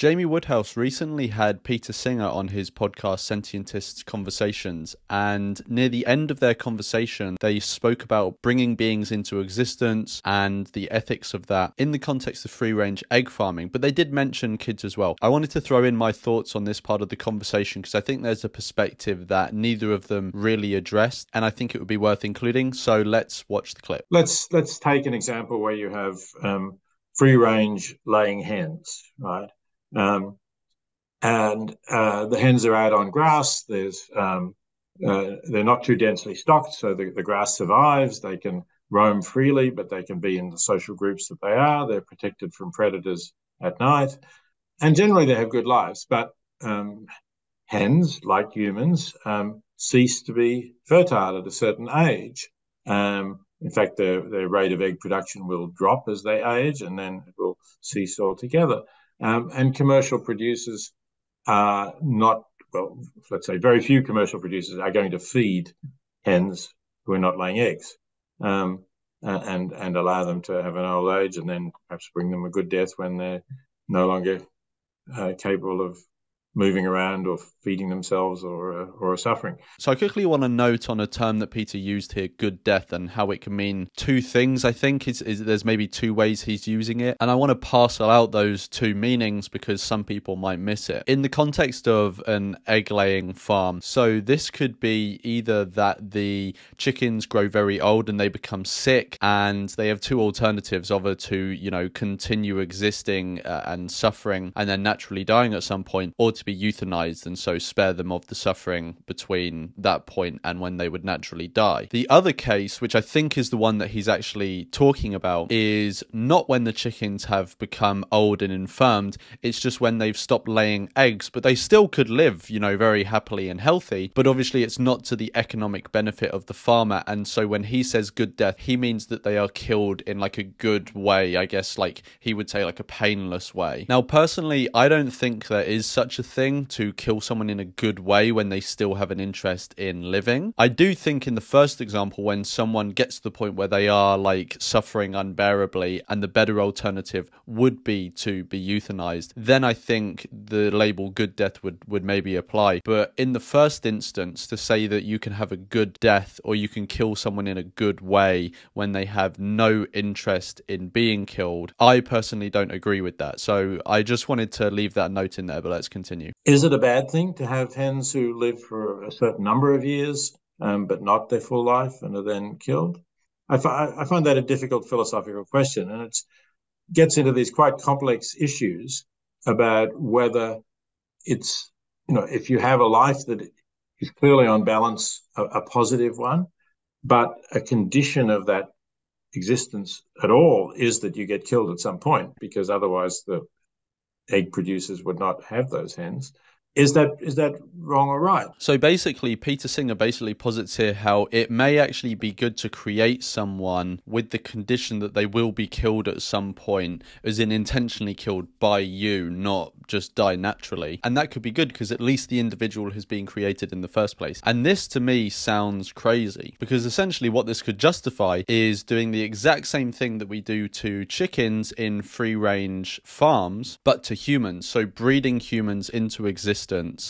Jamie Woodhouse recently had Peter Singer on his podcast Sentient Conversations, and near the end of their conversation, they spoke about bringing beings into existence and the ethics of that in the context of free-range egg farming, but they did mention kids as well. I wanted to throw in my thoughts on this part of the conversation because I think there's a perspective that neither of them really addressed, and I think it would be worth including, so let's watch the clip. Let's take an example where you have free-range laying hens, right? And the hens are out on grass. They're not too densely stocked, so the grass survives. They can roam freely, but they can be in the social groups that they are. They're protected from predators at night, and generally they have good lives. But hens, like humans, cease to be fertile at a certain age. In fact, their rate of egg production will drop as they age, and then it will cease altogether. And commercial producers are not, well, let's say very few commercial producers are going to feed hens who are not laying eggs, and allow them to have an old age and then perhaps bring them a good death when they're no longer capable of moving around or feeding themselves or suffering. So I quickly want to note on a term that Peter used here, good death, and how it can mean two things, I think. Is there's maybe two ways he's using it, and I want to parcel out those two meanings because some people might miss it. In the context of an egg-laying farm, so this could be either that the chickens grow very old and they become sick, and they have two alternatives, either to, continue existing and suffering and then naturally dying at some point, or to be euthanized and so spare them of the suffering between that point and when they would naturally die. The other case, which I think is the one that he's actually talking about, is not when the chickens have become old and infirmed, it's just when they've stopped laying eggs, but they still could live, very happily and healthy, but obviously it's not to the economic benefit of the farmer, and so when he says good death, he means that they are killed in like a good way, I guess, like he would say like a painless way. Now personally, I don't think there is such a thing to kill someone in a good way when they still have an interest in living. I do think in the first example, when someone gets to the point where they are like suffering unbearably and the better alternative would be to be euthanized, then I think the label good death would maybe apply. But in the first instance, to say that you can have a good death or you can kill someone in a good way when they have no interest in being killed, I personally don't agree with that. So I just wanted to leave that note in there, but let's continue. Is it a bad thing to have hens who live for a certain number of years, but not their full life and are then killed? I find that a difficult philosophical question, and it gets into these quite complex issues about whether it's, if you have a life that is clearly on balance a positive one, but a condition of that existence at all is that you get killed at some point, because otherwise the egg producers would not have those hens. Is that wrong or right? So basically, Peter Singer basically posits here how it may actually be good to create someone with the condition that they will be killed at some point, as in intentionally killed by you, not just die naturally. And that could be good because at least the individual has been created in the first place. And this to me sounds crazy, because essentially what this could justify is doing the exact same thing that we do to chickens in free-range farms, but to humans. So breeding humans into existence,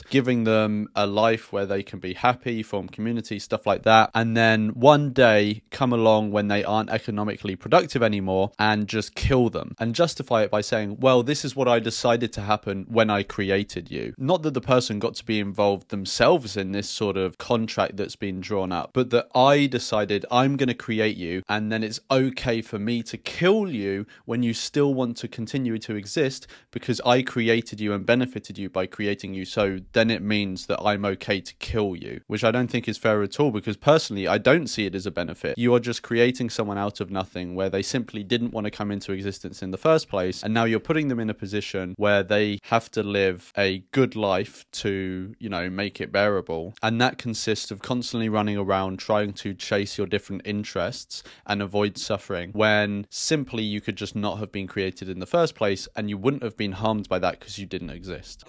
giving them a life where they can be happy, form community, stuff like that, and then one day come along when they aren't economically productive anymore and just kill them and justify it by saying, well, this is what I decided to happen when I created you. Not that the person got to be involved themselves in this sort of contract that's been drawn up, but that I decided I'm going to create you, and then it's okay for me to kill you when you still want to continue to exist because I created you and benefited you by creating you. So then it means that I'm okay to kill you, which I don't think is fair at all, because personally I don't see it as a benefit. You are just creating someone out of nothing where they simply didn't want to come into existence in the first place, and now you're putting them in a position where they have to live a good life to, make it bearable, and that consists of constantly running around trying to chase your different interests and avoid suffering, when simply you could just not have been created in the first place and you wouldn't have been harmed by that because you didn't exist.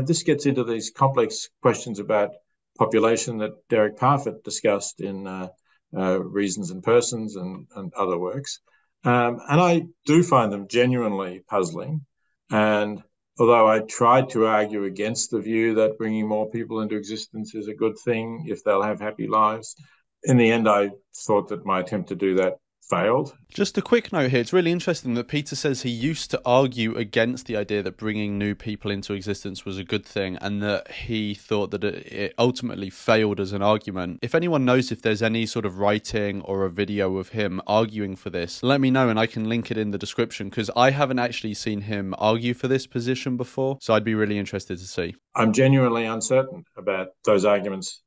This gets into these complex questions about population that Derek Parfit discussed in Reasons and Persons and other works. And I do find them genuinely puzzling. And although I tried to argue against the view that bringing more people into existence is a good thing if they'll have happy lives. In the end, I thought that my attempt to do that failed. Just a quick note here. It's really interesting that Peter says he used to argue against the idea that bringing new people into existence was a good thing, and that he thought that it ultimately failed as an argument. If anyone knows if there's any sort of writing or a video of him arguing for this, let me know and I can link it in the description, because I haven't actually seen him argue for this position before, so I'd be really interested to see. I'm genuinely uncertain about those arguments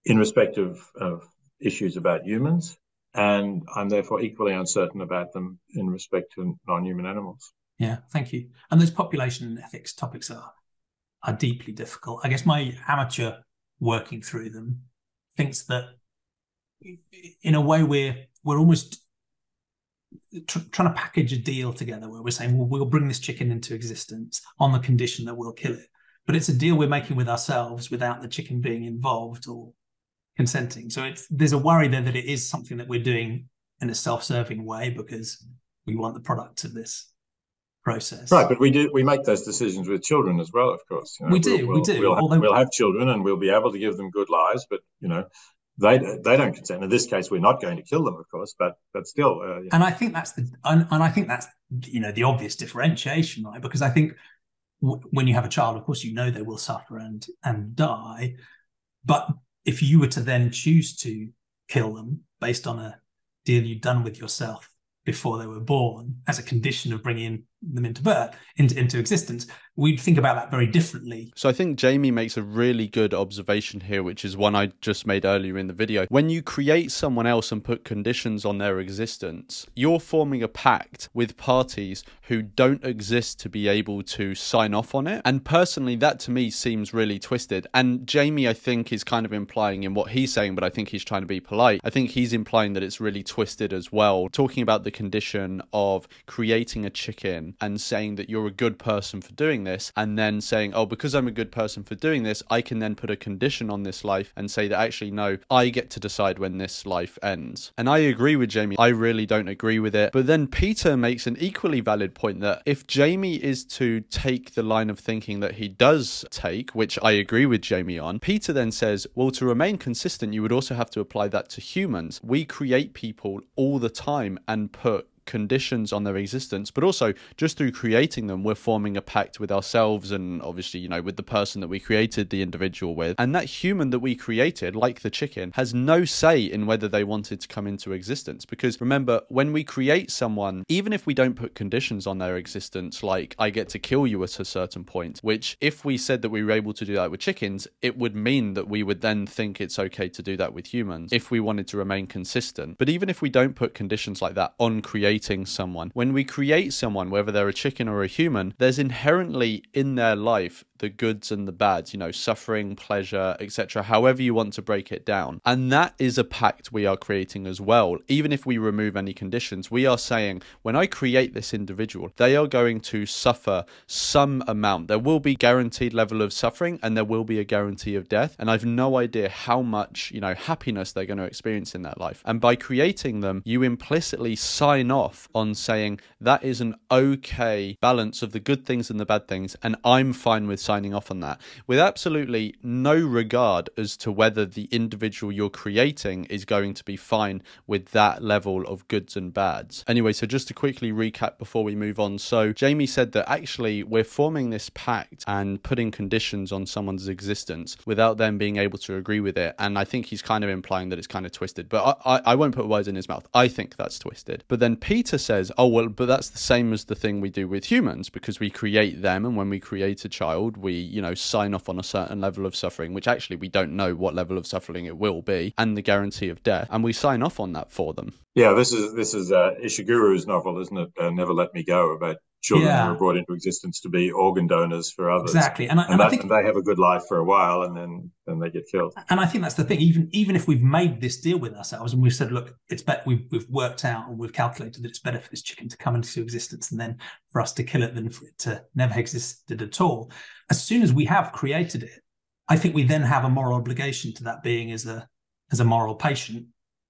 in respect of issues about humans, and I'm therefore equally uncertain about them in respect to non-human animals. Yeah, thank you. And those population ethics topics are deeply difficult. I guess my amateur working through them thinks that in a way we're almost trying to package a deal together where we're saying, well, we'll bring this chicken into existence on the condition that we'll kill it. But it's a deal we're making with ourselves without the chicken being involved or consenting. So there's a worry there that it is something that we're doing in a self-serving way because we want the product of this process. Right, but we make those decisions with children as well, of course. We do. We'll have children and we'll be able to give them good lives, but they don't consent. In this case, we're not going to kill them, of course, but still. And I think that's the obvious differentiation, right? Because I think when you have a child, of course, they will suffer and die, but if you were to then choose to kill them based on a deal you'd done with yourself before they were born as a condition of bringing them into existence, we'd think about that very differently. So I think Jamie makes a really good observation here, which is one I just made earlier in the video. When you create someone else and put conditions on their existence, you're forming a pact with parties who don't exist to be able to sign off on it. And personally, that to me seems really twisted. And Jamie, I think, is kind of implying in what he's saying, but I think he's trying to be polite. I think he's implying that it's really twisted as well, talking about the condition of creating a chicken and saying that you're a good person for doing this, and then saying, oh, because I'm a good person for doing this, I can then put a condition on this life and say that actually, no, I get to decide when this life ends. And I agree with Jamie. I really don't agree with it. But then Peter makes an equally valid point that if Jamie is to take the line of thinking that he does take, which I agree with Jamie on, Peter then says, well, to remain consistent, you would also have to apply that to humans. We create people all the time and put conditions on their existence, but also just through creating them, we're forming a pact with ourselves and obviously, with the person that we created the individual with. And that human that we created, like the chicken, has no say in whether they wanted to come into existence. Because remember, when we create someone, even if we don't put conditions on their existence, like I get to kill you at a certain point, which if we said that we were able to do that with chickens, it would mean that we would then think it's okay to do that with humans if we wanted to remain consistent. But even if we don't put conditions like that on creating someone, when we create someone, whether they're a chicken or a human, there's inherently in their life the goods and the bads, suffering, pleasure, etc., however you want to break it down. And that is a pact we are creating as well. Even if we remove any conditions, we are saying, when I create this individual, they are going to suffer some amount. There will be guaranteed level of suffering and there will be a guarantee of death. And I've no idea how much, happiness they're going to experience in that life. And by creating them, you implicitly sign off on saying that is an okay balance of the good things and the bad things, and I'm fine with signing off on that, with absolutely no regard as to whether the individual you're creating is going to be fine with that level of goods and bads. Anyway, so just to quickly recap before we move on. So Jamie said that actually we're forming this pact and putting conditions on someone's existence without them being able to agree with it. And I think he's kind of implying that it's kind of twisted, but I won't put words in his mouth. I think that's twisted. But then Peter says, oh, well, but that's the same as the thing we do with humans, because we create them, and when we create a child, we, sign off on a certain level of suffering, which actually we don't know what level of suffering it will be, and the guarantee of death, and we sign off on that for them. Yeah, this is Ishiguro's novel, isn't it? Never Let Me Go, about children who are brought into existence to be organ donors for others. Exactly, and I think they have a good life for a while, and then they get killed. And I think that's the thing. Even if we've made this deal with ourselves and we've said, look, it's better, we've worked out and we've calculated that it's better for this chicken to come into existence and then for us to kill it than for it to never existed at all. As soon as we have created it, I think we then have a moral obligation to that being as a moral patient,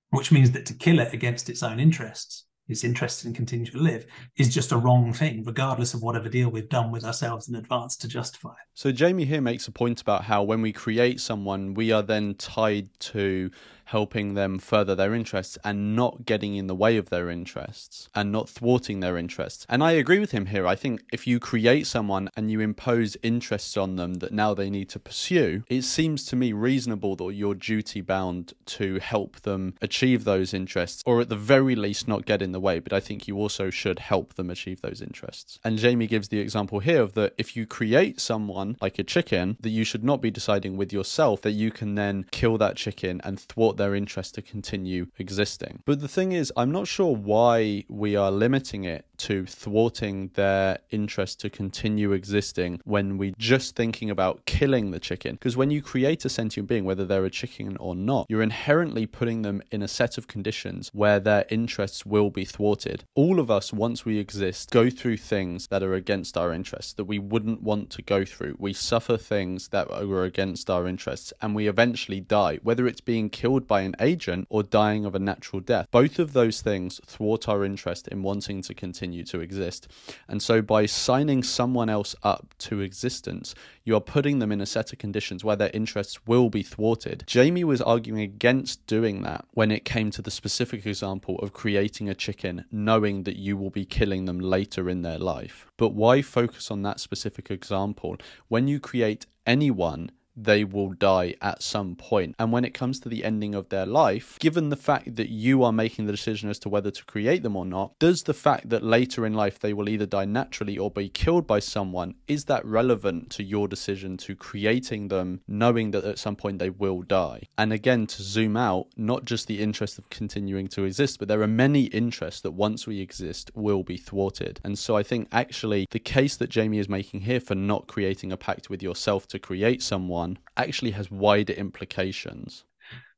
which means that to kill it against its own interests is interested in continuing to live, is just a wrong thing, regardless of whatever deal we've done with ourselves in advance to justify it. So Jamie here makes a point about how when we create someone, we are then tied to helping them further their interests and not getting in the way of their interests and not thwarting their interests. And I agree with him here. I think if you create someone and you impose interests on them that now they need to pursue, it seems to me reasonable that you're duty bound to help them achieve those interests, or at the very least not get in the way. But I think you also should help them achieve those interests. And Jamie gives the example here of that if you create someone like a chicken, that you should not be deciding with yourself that you can then kill that chicken and thwart their interest to continue existing. But the thing is, I'm not sure why we are limiting it to thwarting their interest to continue existing when we're just thinking about killing the chicken. Because when you create a sentient being, whether they're a chicken or not, you're inherently putting them in a set of conditions where their interests will be thwarted. All of us, once we exist, go through things that are against our interests, that we wouldn't want to go through. We suffer things that are against our interests, and we eventually die, whether it's being killed by an agent or dying of a natural death. Both of those things thwart our interest in wanting to continue to exist. And so by signing someone else up to existence, you are putting them in a set of conditions where their interests will be thwarted. Jamie was arguing against doing that when it came to the specific example of creating a chicken, knowing that you will be killing them later in their life. But why focus on that specific example? When you create anyone, they will die at some point. And when it comes to the ending of their life, given the fact that you are making the decision as to whether to create them or not, does the fact that later in life they will either die naturally or be killed by someone, is that relevant to your decision to creating them, knowing that at some point they will die? And again, to zoom out, not just the interest of continuing to exist, but there are many interests that once we exist will be thwarted. And so I think actually the case that Jamie is making here for not creating a pact with yourself to create someone actually has wider implications.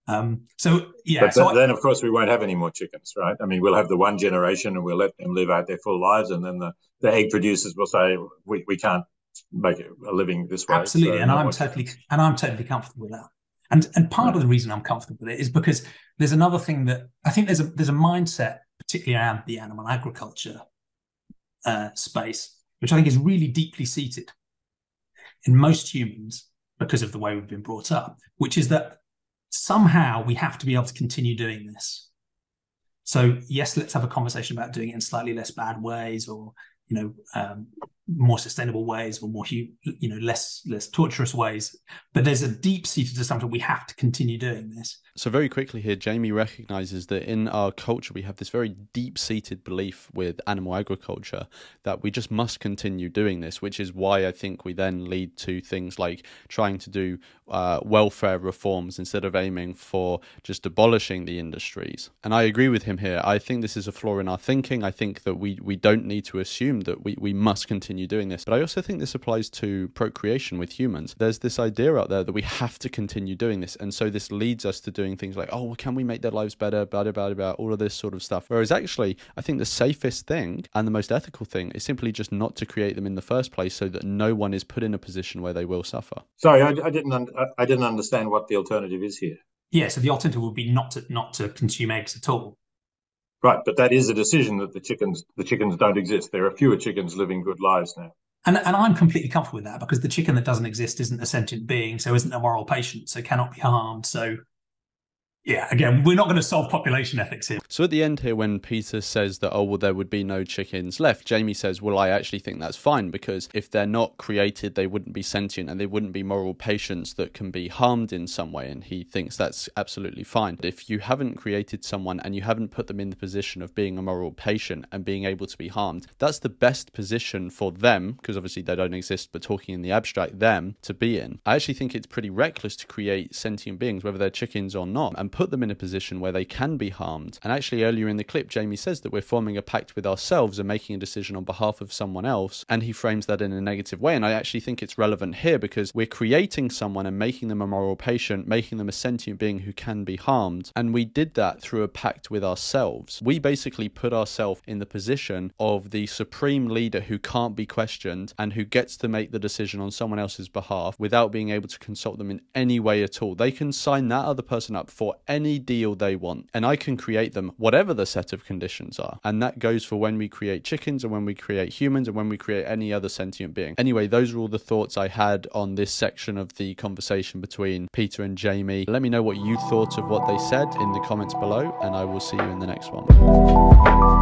Then of course we won't have any more chickens, right? I mean, we'll have the one generation and we'll let them live out their full lives, and then the egg producers will say we can't make a living this way. Absolutely, so and I'm totally comfortable with that. And part of the reason I'm comfortable with it is because there's another thing that I think there's a mindset, particularly around the animal agriculture space, which I think is really deeply seated in most humans because of the way we've been brought up, which is that somehow we have to be able to continue doing this. So yes, let's have a conversation about doing it in slightly less bad ways, or more sustainable ways, or more less torturous ways. But there's a deep-seated assumption we have to continue doing this. So very quickly here, Jamie recognizes that in our culture we have this very deep-seated belief with animal agriculture that we just must continue doing this, which is why I think we then lead to things like trying to do welfare reforms instead of aiming for just abolishing the industries. And I agree with him here. I think this is a flaw in our thinking. I think that we don't need to assume that we must continue doing this. But I also think this applies to procreation with humans. There's this idea out there that we have to continue doing this. And so this leads us to doing things like, oh, well, can we make their lives better, blah, blah, blah, all of this sort of stuff. Whereas actually, I think the safest thing and the most ethical thing is simply just not to create them in the first place so that no one is put in a position where they will suffer. Sorry, I didn't understand what the alternative is here. Yeah, so the alternative would be not to consume eggs at all. Right, but that is a decision that the chickens don't exist. There are fewer chickens living good lives now. And I'm completely comfortable with that, because the chicken that doesn't exist isn't a sentient being, so isn't a moral patient, so cannot be harmed. So yeah, again, we're not going to solve population ethics here. So at the end here, when Peter says that, oh, well, there would be no chickens left, Jamie says, well, I actually think that's fine, because if they're not created, they wouldn't be sentient and they wouldn't be moral patients that can be harmed in some way. And he thinks that's absolutely fine. But if you haven't created someone and you haven't put them in the position of being a moral patient and being able to be harmed, that's the best position for them, because obviously they don't exist, but talking in the abstract, them to be in. I actually think it's pretty reckless to create sentient beings, whether they're chickens or not, and put them in a position where they can be harmed. And actually earlier in the clip, Jamie says that we're forming a pact with ourselves and making a decision on behalf of someone else, and he frames that in a negative way. And I actually think it's relevant here because we're creating someone and making them a moral patient, making them a sentient being who can be harmed, and we did that through a pact with ourselves. We basically put ourselves in the position of the supreme leader who can't be questioned and who gets to make the decision on someone else's behalf without being able to consult them in any way at all. They can sign that other person up for any deal they want, and I can create them whatever the set of conditions are. And that goes for when we create chickens and when we create humans and when we create any other sentient being. Anyway, those are all the thoughts I had on this section of the conversation between Peter and Jamie. Let me know what you thought of what they said in the comments below, and I will see you in the next one.